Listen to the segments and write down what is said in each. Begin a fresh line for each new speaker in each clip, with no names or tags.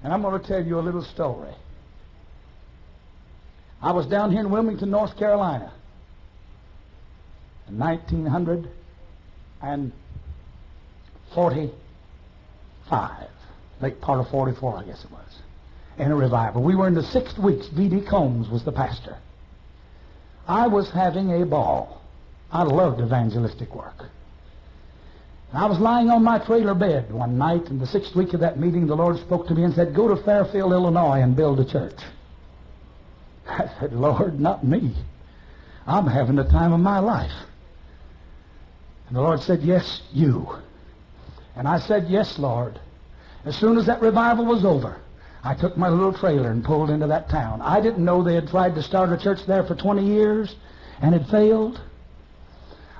And I'm going to tell you a little story. I was down here in Wilmington, North Carolina in 1945, late part of 44, I guess it was, in a revival. We were in the 6th weeks. V.D. Combs was the pastor. I was having a ball. I loved evangelistic work. I was lying on my trailer bed one night in the 6th week of that meeting. The Lord spoke to me and said, "Go to Fairfield, Illinois and build a church." I said, "Lord, not me. I'm having the time of my life." And the Lord said, "Yes, you." And I said, "Yes, Lord." As soon as that revival was over, I took my little trailer and pulled into that town. I didn't know they had tried to start a church there for 20 years and had failed.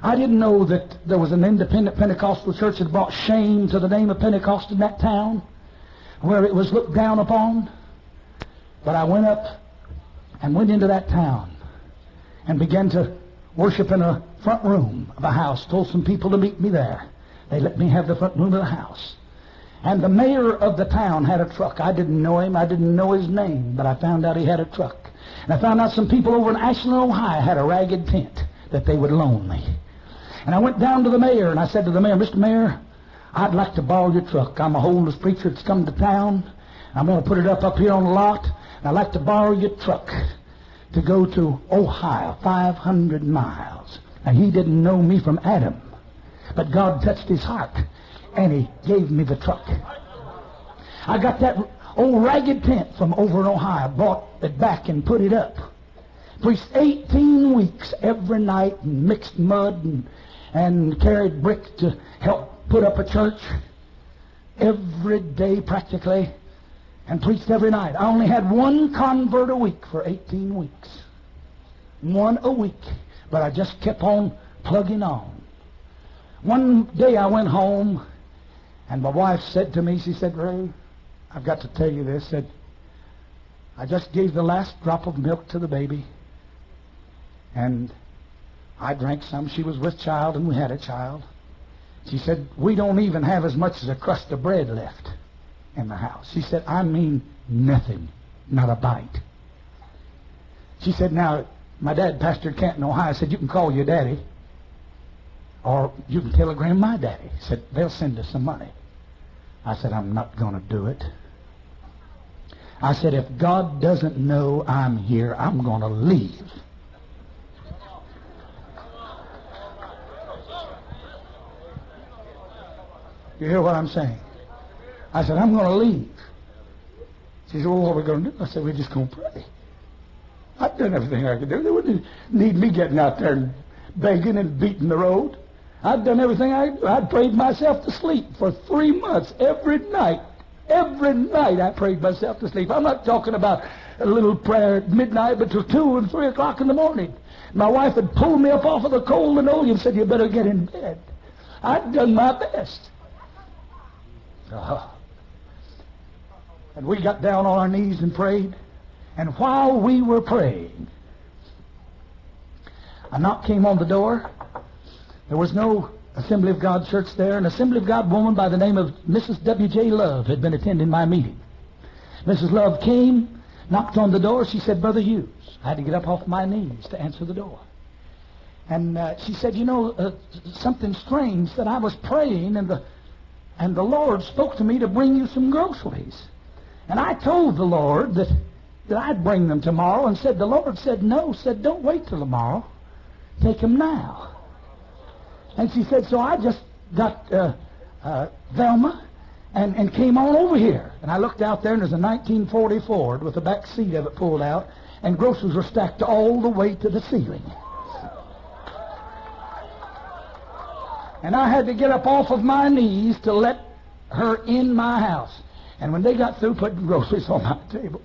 I didn't know that there was an independent Pentecostal church that brought shame to the name of Pentecost in that town, where it was looked down upon. But I went up and went into that town and began to worship in a front room of a house. Told some people to meet me there. They let me have the front room of the house. And the mayor of the town had a truck. I didn't know him. I didn't know his name, but I found out he had a truck. And I found out some people over in Ashland, Ohio had a ragged tent that they would loan me. And I went down to the mayor and I said to the mayor, "Mr. Mayor, I'd like to borrow your truck. I'm a homeless preacher that's come to town. I'm going to put it up here on the lot. And I'd like to borrow your truck to go to Ohio, 500 miles. Now, he didn't know me from Adam, but God touched his heart, and he gave me the truck. I got that old ragged tent from over in Ohio, brought it back and put it up. Preached 18 weeks every night and mixed mud and carried bricks to help put up a church every day practically, and preached every night. I only had one convert a week for 18 weeks. One a week. But I just kept on plugging on. One day I went home, and my wife said to me, she said, "Ray, I've got to tell you this." Said, "I just gave the last drop of milk to the baby, and I drank some." She was with child, and we had a child. She said, "We don't even have as much as a crust of bread left in the house." She said, "I mean nothing, not a bite." She said, "Now, my dad pastored Canton, Ohio. Said, you can call your daddy, or you can telegram my daddy." Said, "They'll send us some money." I said, "I'm not going to do it." I said, "If God doesn't know I'm here, I'm going to leave." You hear what I'm saying? I said, "I'm going to leave." She said, "Well, what are we going to do?" I said, "We're just going to pray." I've done everything I could do. They wouldn't need me getting out there and begging and beating the road. I'd done everything I could do. I'd prayed myself to sleep for 3 months every night. Every night I prayed myself to sleep. I'm not talking about a little prayer at midnight, but till 2 and 3 o'clock in the morning. My wife had pulled me up off of the coal linoleum and said, "You better get in bed." I'd done my best. And we got down on our knees and prayed. And while we were praying, a knock came on the door. There was no Assembly of God church there. An Assembly of God woman by the name of Mrs. W.J. Love had been attending my meeting. Mrs. Love came, knocked on the door. She said, "Brother Hughes." I had to get up off my knees to answer the door. And she said, "You know, something strange, that I was praying and the Lord spoke to me to bring you some groceries. And I told the Lord that I'd bring them tomorrow, and the Lord said no, said don't wait till tomorrow. Take them now." And she said, so I just got Velma and came on over here. And I looked out there, and there's a 1940 Ford with the back seat of it pulled out, and groceries were stacked all the way to the ceiling. And I had to get up off of my knees to let her in my house. And when they got through putting groceries on my table,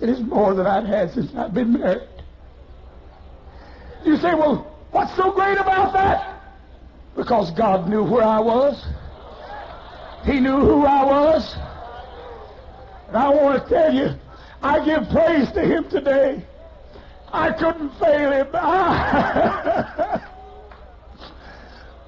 it is more than I'd had since I've been married. You say, well, what's so great about that? Because God knew where I was. He knew who I was. And I want to tell you, I give praise to Him today. I couldn't fail Him.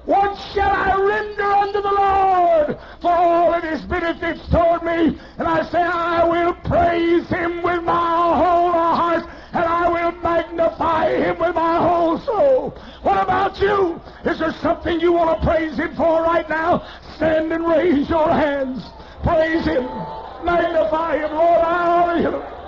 What shall I render unto the Lord for all of his benefits toward me. And I say, I will praise him with my whole heart, and I will magnify him with my whole soul. What about you? Is there something you want to praise him for right now? Stand and raise your hands. Praise him. Magnify him. Lord, I honor you.